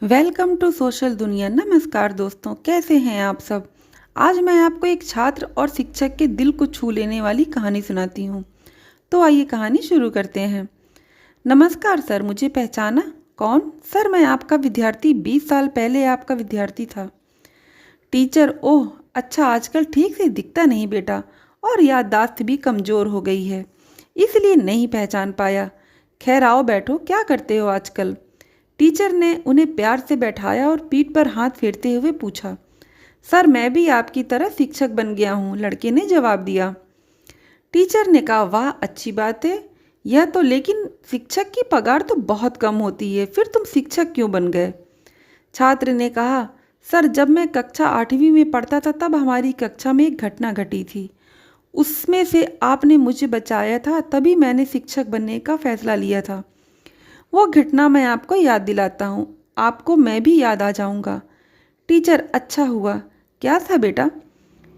Welcome to social दुनिया। नमस्कार दोस्तों, कैसे हैं आप सब। आज मैं आपको एक छात्र और शिक्षक के दिल को छू लेने वाली कहानी सुनाती हूँ। तो आइए कहानी शुरू करते हैं। नमस्कार सर, मुझे पहचाना? कौन? सर, मैं आपका विद्यार्थी, 20 साल पहले आपका विद्यार्थी था। टीचर: ओह अच्छा, आजकल ठीक से दिखता नहीं बेटा, और याददाश्त भी कमज़ोर हो गई है, इसलिए नहीं पहचान पाया। खैर आओ बैठो, क्या करते हो आजकल। टीचर ने उन्हें प्यार से बैठाया और पीठ पर हाथ फेरते हुए पूछा। सर, मैं भी आपकी तरह शिक्षक बन गया हूँ, लड़के ने जवाब दिया। टीचर ने कहा, वाह अच्छी बात है यह तो, लेकिन शिक्षक की पगार तो बहुत कम होती है, फिर तुम शिक्षक क्यों बन गए। छात्र ने कहा, सर जब मैं कक्षा 8वीं में पढ़ता था तब हमारी कक्षा में एक घटना घटी थी, उसमें से आपने मुझे बचाया था, तभी मैंने शिक्षक बनने का फैसला लिया था। वो घटना मैं आपको याद दिलाता हूँ, आपको मैं भी याद आ जाऊँगा। टीचर: अच्छा हुआ, क्या था बेटा?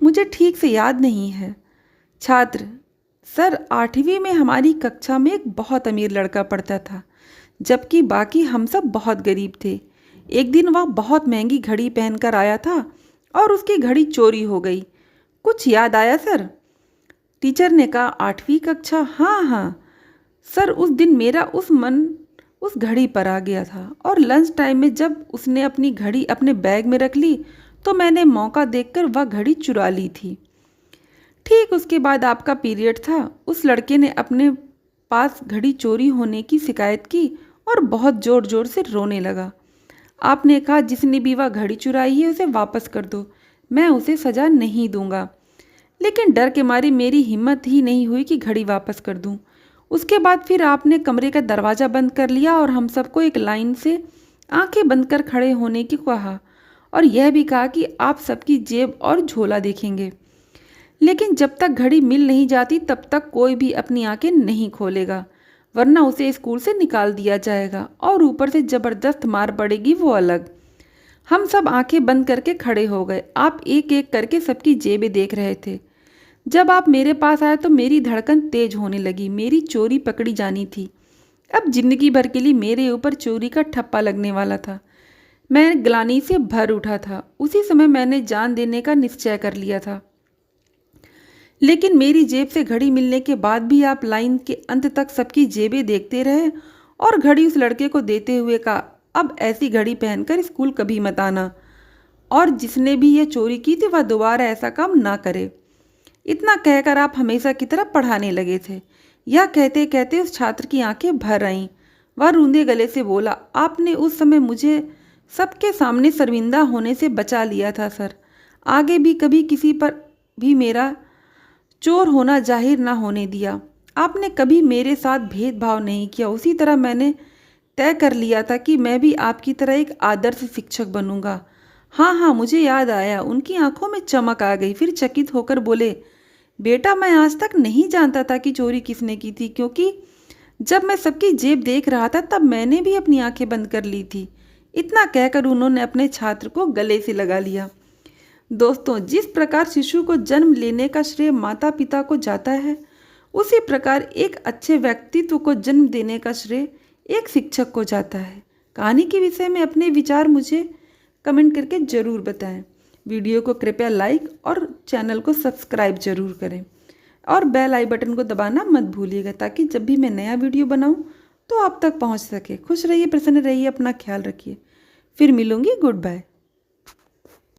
मुझे ठीक से याद नहीं है। छात्र: सर 8वीं में हमारी कक्षा में एक बहुत अमीर लड़का पढ़ता था, जबकि बाकी हम सब बहुत गरीब थे। एक दिन वह बहुत महंगी घड़ी पहनकर आया था और उसकी घड़ी चोरी हो गई। कुछ याद आया सर? टीचर ने कहा, 8वीं कक्षा, हाँ हाँ सर, उस दिन मेरा मन उस घड़ी पर आ गया था, और लंच टाइम में जब उसने अपनी घड़ी अपने बैग में रख ली तो मैंने मौका देखकर वह घड़ी चुरा ली थी। ठीक उसके बाद आपका पीरियड था, उस लड़के ने अपने पास घड़ी चोरी होने की शिकायत की और बहुत ज़ोर ज़ोर से रोने लगा। आपने कहा, जिसने भी वह घड़ी चुराई है उसे वापस कर दो, मैं उसे सज़ा नहीं दूंगा। लेकिन डर के मारे मेरी हिम्मत ही नहीं हुई कि घड़ी वापस कर दूं। उसके बाद फिर आपने कमरे का दरवाज़ा बंद कर लिया और हम सबको एक लाइन से आंखें बंद कर खड़े होने की कहा, और यह भी कहा कि आप सबकी जेब और झोला देखेंगे, लेकिन जब तक घड़ी मिल नहीं जाती तब तक कोई भी अपनी आंखें नहीं खोलेगा, वरना उसे स्कूल से निकाल दिया जाएगा, और ऊपर से ज़बरदस्त मार पड़ेगी, वो अलग। हम सब आंखें बंद करके खड़े हो गए। आप एक एक करके सबकी जेबें देख रहे थे। जब आप मेरे पास आए तो मेरी धड़कन तेज होने लगी, मेरी चोरी पकड़ी जानी थी। अब जिंदगी भर के लिए मेरे ऊपर चोरी का ठप्पा लगने वाला था। मैं ग्लानि से भर उठा था। उसी समय मैंने जान देने का निश्चय कर लिया था। लेकिन मेरी जेब से घड़ी मिलने के बाद भी आप लाइन के अंत तक सबकी जेबें देखते रहे और घड़ी उस लड़के को देते हुए कहा, अब ऐसी घड़ी पहनकर स्कूल कभी मत आना, और जिसने भी यह चोरी की थी वह दोबारा ऐसा काम ना करे। इतना कहकर आप हमेशा की तरह पढ़ाने लगे थे। यह कहते कहते उस छात्र की आंखें भर आईं। वह रूंधे गले से बोला, आपने उस समय मुझे सबके सामने शर्मिंदा होने से बचा लिया था सर। आगे भी कभी किसी पर भी मेरा चोर होना जाहिर ना होने दिया। आपने कभी मेरे साथ भेदभाव नहीं किया। उसी तरह मैंने तय कर लिया था कि मैं भी आपकी तरह एक आदर्श शिक्षक बनूंगा। हाँ हाँ, मुझे याद आया। उनकी आंखों में चमक आ गई। फिर चकित होकर बोले, बेटा मैं आज तक नहीं जानता था कि चोरी किसने की थी, क्योंकि जब मैं सबकी जेब देख रहा था तब मैंने भी अपनी आंखें बंद कर ली थी। इतना कहकर उन्होंने अपने छात्र को गले से लगा लिया। दोस्तों, जिस प्रकार शिशु को जन्म लेने का श्रेय माता पिता को जाता है, उसी प्रकार एक अच्छे व्यक्तित्व को जन्म देने का श्रेय एक शिक्षक को जाता है। कहानी के विषय में अपने विचार मुझे कमेंट करके ज़रूर बताएं। वीडियो को कृपया लाइक और चैनल को सब्सक्राइब जरूर करें, और बेल आई बटन को दबाना मत भूलिएगा, ताकि जब भी मैं नया वीडियो बनाऊं तो आप तक पहुंच सके। खुश रहिए, प्रसन्न रहिए, अपना ख्याल रखिए। फिर मिलूंगी। Good bye.